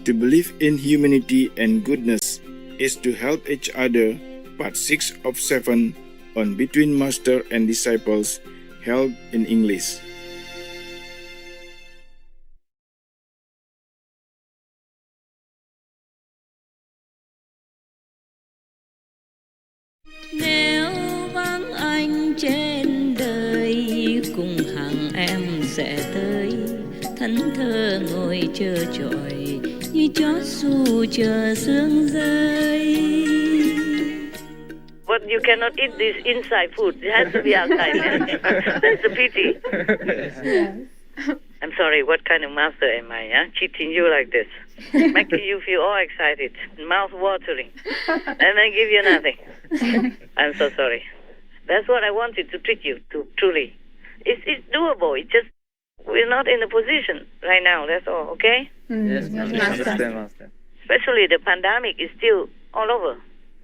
To believe in humanity and goodness is to help each other. Part 6 of 7 on Between Master and Disciples, held in English. Nếu vắng anh trên đời, cùng hàng em sẽ tới, thẫn thờ ngồi chờ trọi như chó xù chờ sương rơi. But you cannot eat this inside food. It has to be outside. That's a pity. I'm sorry, what kind of master am I, cheating you like this? Making you feel all excited, mouth-watering, and then give you nothing. I'm so sorry. That's what I wanted to treat you to, truly. It's doable. It's just we're not in a position right now, that's all, okay? Yes, Master. Especially the pandemic is still all over.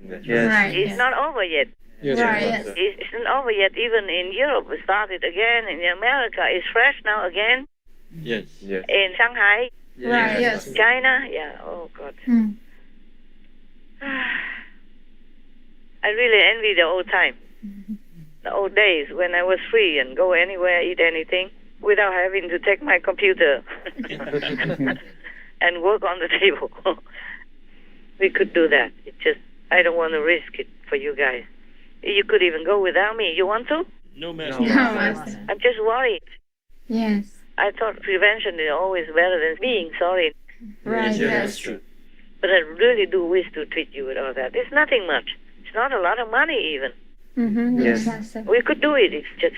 Yes. Right. It's not over yet. Yes. Right. It's not over yet. Even in Europe, it started again. In America, it's fresh now again. Yes. In Shanghai, Right. Yes. China, yeah. Oh God. I really envy the old time, the old days when I was free and go anywhere, eat anything without having to take my computer and work on the table. We could do that. It just I don't want to risk it for you guys. You could even go without me. You want to? No, Master. No, Master. I'm just worried. Yes. I thought prevention is always better than being sorry. Right. Yes, Yes. true. But I really do wish to treat you with all that. It's nothing much. It's not a lot of money even. Yes, Yes. Master. We could do it. It's just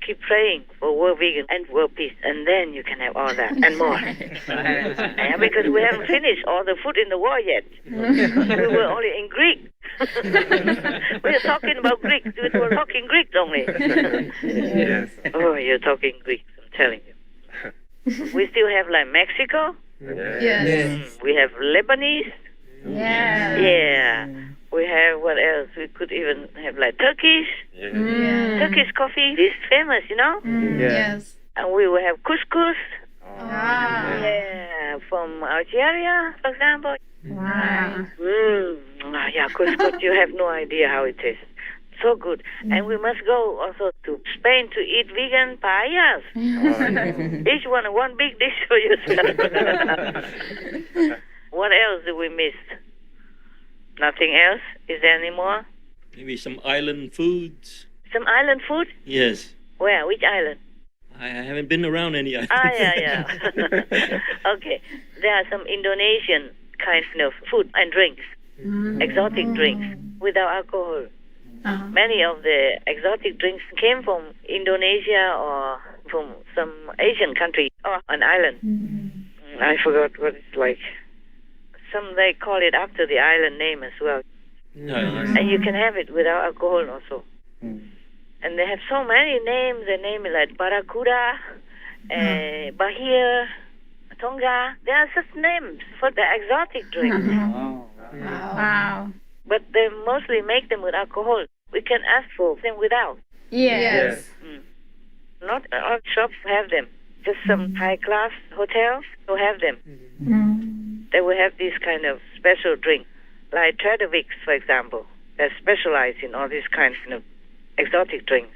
keep praying for world vegan and world peace, and then you can have all that and more. Yeah, because we haven't finished all the food in the world yet. We were only in Greek. We were talking about Greek. We were talking Greek only. Yes. Oh, you're talking Greek, I'm telling you. We still have like Mexico. Yes. We have Lebanese. Yeah. Yeah. We have what else? We could even have like Turkish. Turkish coffee is famous, you know? Yes. And we will have couscous. Wow. Yeah, from Algeria, for example. Wow. Yeah, couscous, you have no idea how it tastes. So good. And we must go also to Spain to eat vegan paellas. Each one big dish for yourself. What else do we miss? Nothing else? Is there any more? Maybe some island foods. Some island food? Yes. Where? Which island? I haven't been around any islands. Yeah. Okay. There are some Indonesian kinds of food and drinks, exotic drinks, without alcohol. Many of the exotic drinks came from Indonesia or from some Asian country or an island. I forgot what it's like. Some they call it after the island name as well. And you can have it without alcohol also. And they have so many names. The name is like Barracuda, Bahia, Tonga. There are such names for the exotic drinks. Wow. But they mostly make them with alcohol. We can ask for them without. Yes. Not all shops have them. Just some high-class hotels will have them. They will have this kind of special drink, like Trader Vic's, for example. They specialize in all these kinds of exotic drinks.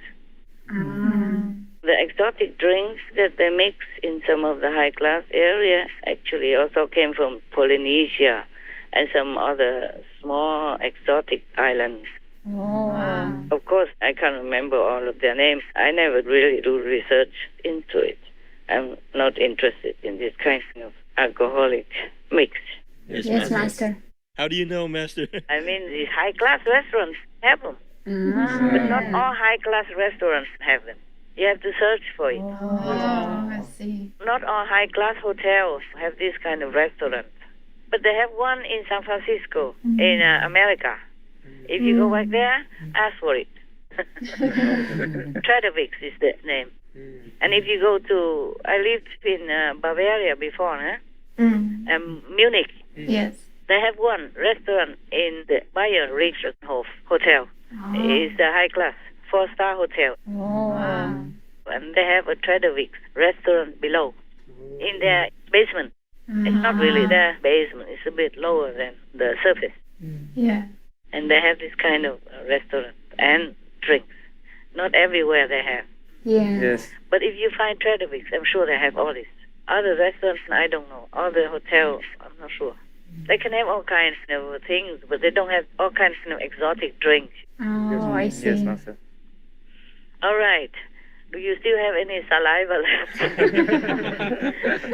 The exotic drinks that they mix in some of the high-class areas actually also came from Polynesia and some other small exotic islands. Wow. Of course, I can't remember all of their names. I never really do research into it. I'm not interested in this kind of alcoholic mix. Yes, Master. How do you know, Master? I mean, these high-class restaurants have them. But not all high-class restaurants have them. You have to search for it. I see. Not all high-class hotels have this kind of restaurant. But they have one in San Francisco, in America. If you go back there, ask for it. Trader Vic's is the name. And if you go to, I lived in Bavaria before, Munich. Yes. They have one restaurant in the Bayern Riedhof Hotel. It's a high-class, 4-star hotel. Wow. And they have a Trader Vic's restaurant below. In there, basement. It's not really their basement. It's a bit lower than the surface. Yeah. And they have this kind of restaurant and drinks. Not everywhere they have. Yeah. Yes. But if you find Trader Vic's, I'm sure they have all this. Other restaurants, I don't know. Other hotels, I'm not sure. They can have all kinds of things, but they don't have all kinds of exotic drinks. Oh, I see. Yes, Master. All right. Do you still have any saliva left?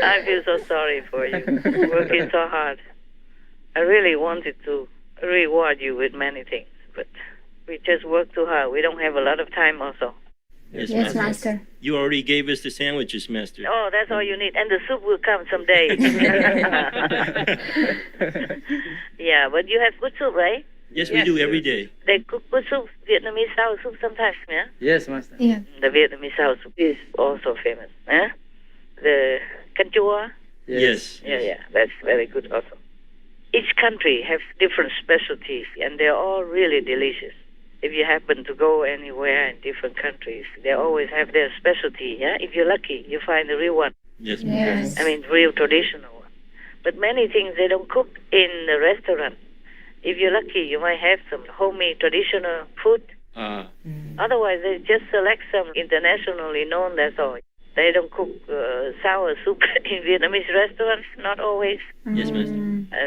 I feel so sorry for you. Working so hard. I really wanted to reward you with many things, but we just work too hard. We don't have a lot of time also. Yes, Master. You already gave us the sandwiches, Master. Oh, that's all you need. And the soup will come someday. Yeah, but you have good soup, right? Yes, we do every day. They cook good soup, Vietnamese style soup sometimes, yeah? Yes, Master. Yeah. The Vietnamese style soup is also famous, eh? The canh chua, Yes. yeah, that's very good also. Each country has different specialties, and they're all really delicious. If you happen to go anywhere in different countries, they always have their specialty, yeah? If you're lucky, you find the real one. Yes. Yes. I mean, real traditional one. But many things they don't cook in the restaurant. If you're lucky, you might have some homemade traditional food. Otherwise, they just select some internationally known, that's all. They don't cook sour soup in Vietnamese restaurants, not always. Yes, Master.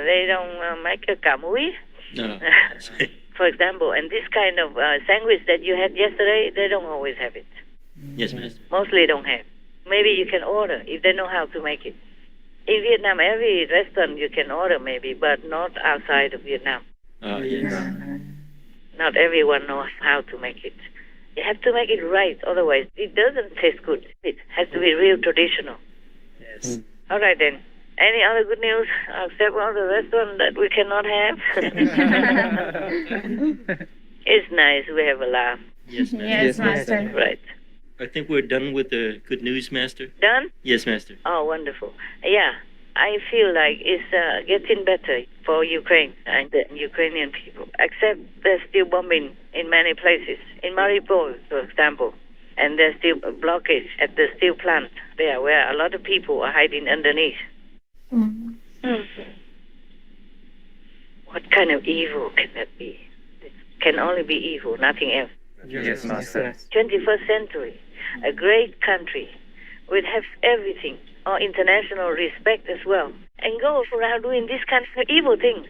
They don't make a cà muối, No. for example. And this kind of sandwich that you had yesterday, they don't always have it. Yes, Master. Mostly don't have. Maybe you can order if they know how to make it. In Vietnam, every restaurant you can order maybe, but not outside of Vietnam. Yes. Not everyone knows how to make it. You have to make it right, otherwise it doesn't taste good. It has to be real traditional. Yes. All right then. Any other good news except all the restaurant that we cannot have? It's nice. We have a laugh. Yes, Master. Yes, Master. Right. I think we're done with the good news, Master. Done? Yes, Master. Oh, wonderful. Yeah, I feel like it's getting better for Ukraine and the Ukrainian people, except there's still bombing in many places. In Mariupol, for example, and there's still a blockage at the steel plant there where a lot of people are hiding underneath. What kind of evil can that be? It can only be evil, nothing else. Yes, Master. 21st century, a great country will have everything, or international respect as well, and go around doing these kinds of evil things,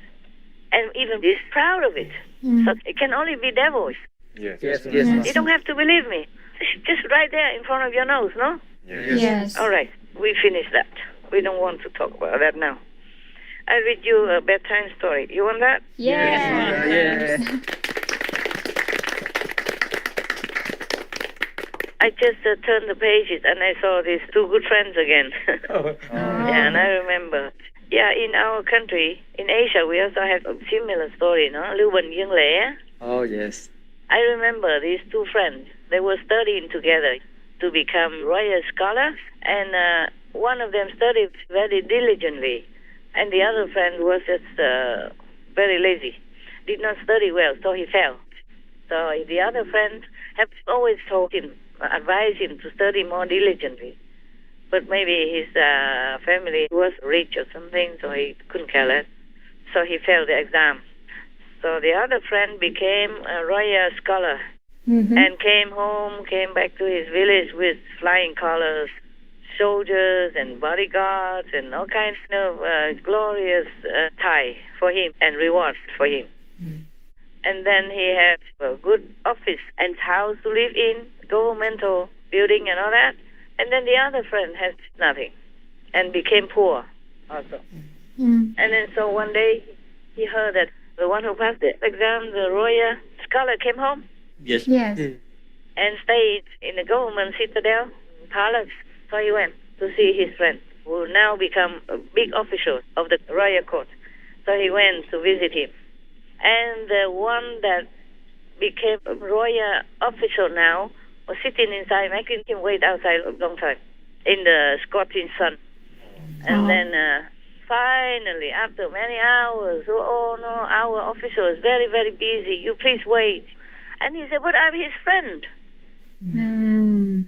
and even be proud of it. So it can only be devils. Yes, You Master. don't have to believe me. Just right there in front of your nose, no? Yes. All right, we finished that. We don't want to talk about that now. I'll read you a bedtime story. You want that? Yes. Yes. I just turned the pages and I saw these two good friends again. Yeah, and I remember. Yeah, in our country, in Asia, we also have a similar story, no? Lưu Bình Dương Lễ. Oh, yes. I remember these two friends. They were studying together to become royal scholars, and one of them studied very diligently, and the other friend was just very lazy, did not study well, so he failed. So the other friend had always told him, advised him to study more diligently, but maybe his family was rich or something, so he couldn't care less. So he failed the exam. So the other friend became a royal scholar and came back to his village with flying colors, soldiers and bodyguards and all kinds of glorious tie for him and rewards for him. And then he had a good office and house to live in, governmental building and all that. And then the other friend has nothing and became poor also. And then so one day he heard that the one who passed the exam, the royal scholar, came home Yes. Yes. and stayed in the government citadel, palace. So he went to see his friend, who now become a big official of the royal court. So he went to visit him. And the one that became a royal official now was sitting inside, making him wait outside a long time in the scorching sun. And then finally, after many hours, oh no, our official is very, very busy. You please wait. And he said, but I'm his friend.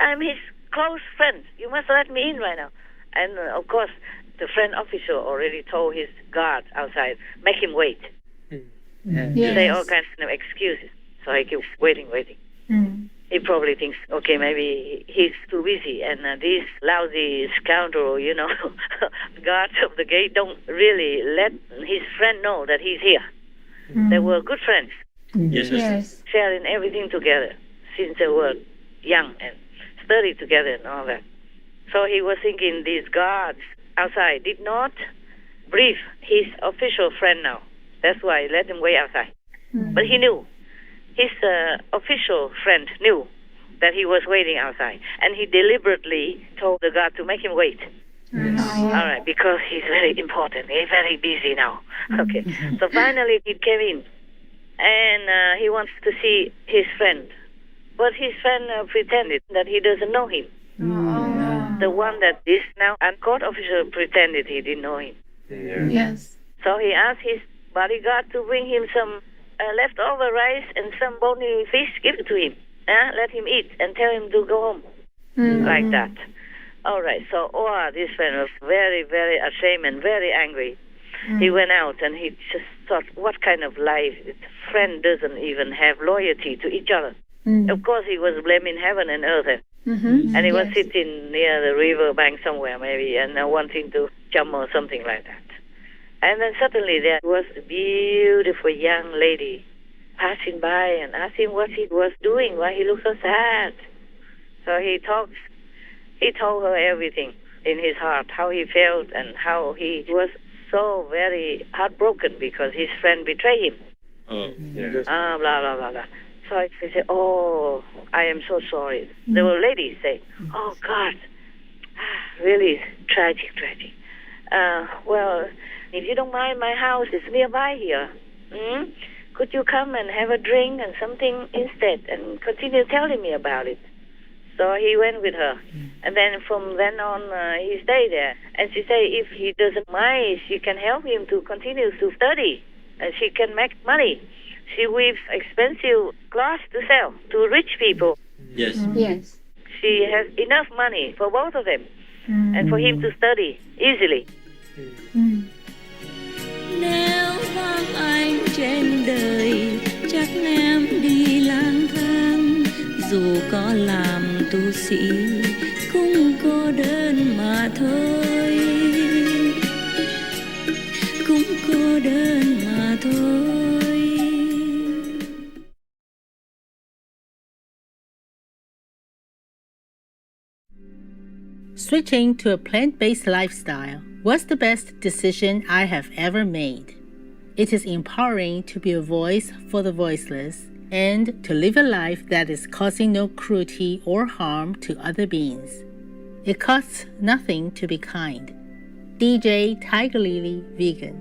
I'm his close friend. You must let me in right now. And of course, the friend officer already told his guard outside, make him wait. Say all kinds of excuses. So he keeps waiting. He probably thinks, okay, maybe he's too busy, and this lousy scoundrel, guards of the gate don't really let his friend know that he's here. They were good friends, Yes, Master. Yes. sharing everything together since they were young and studied together and all that. So he was thinking these guards outside did not brief his official friend now. That's why he let him wait outside. But he knew. His official friend knew that he was waiting outside. And he deliberately told the guard to make him wait. All right, because he's very important. He's very busy now. Okay. So finally he came in. And he wants to see his friend. But his friend pretended that he doesn't know him. The one that is now a court officer pretended he didn't know him. Yes. So he asked his bodyguard to bring him some leftover rice and some bony fish, give it to him. Let him eat and tell him to go home. Like that. All right, so this friend was very, very ashamed and very angry. He went out and he just thought, what kind of life? His friend doesn't even have loyalty to each other. Of course, he was blaming heaven and earth. And he was sitting near the river bank somewhere, maybe, and wanting to jump or something like that. And then suddenly there was a beautiful young lady passing by and asking what he was doing, why he looked so sad. So he told her everything in his heart, how he felt and how he was so very heartbroken because his friend betrayed him. Blah, blah, blah, blah. So he said, oh, I am so sorry. There were ladies saying, oh, God, really tragic. Well, if you don't mind, my house is nearby here. Could you come and have a drink and something instead and continue telling me about it? So he went with her. And then from then on, he stayed there. And she said if he doesn't mind, she can help him to continue to study. And she can make money. She weaves expensive clothes to sell to rich people. Yes. Yes. She has enough money for both of them and for him to study easily. Nếu vắng anh trên đời, chắc em đi lang thang. Dù có làm tu sĩ, cũng cô đơn mà thôi. Cũng cô đơn mà thôi. Switching to a plant-based lifestyle was the best decision I have ever made. It is empowering to be a voice for the voiceless and to live a life that is causing no cruelty or harm to other beings. It costs nothing to be kind. DJ Tiger Lily Vegan.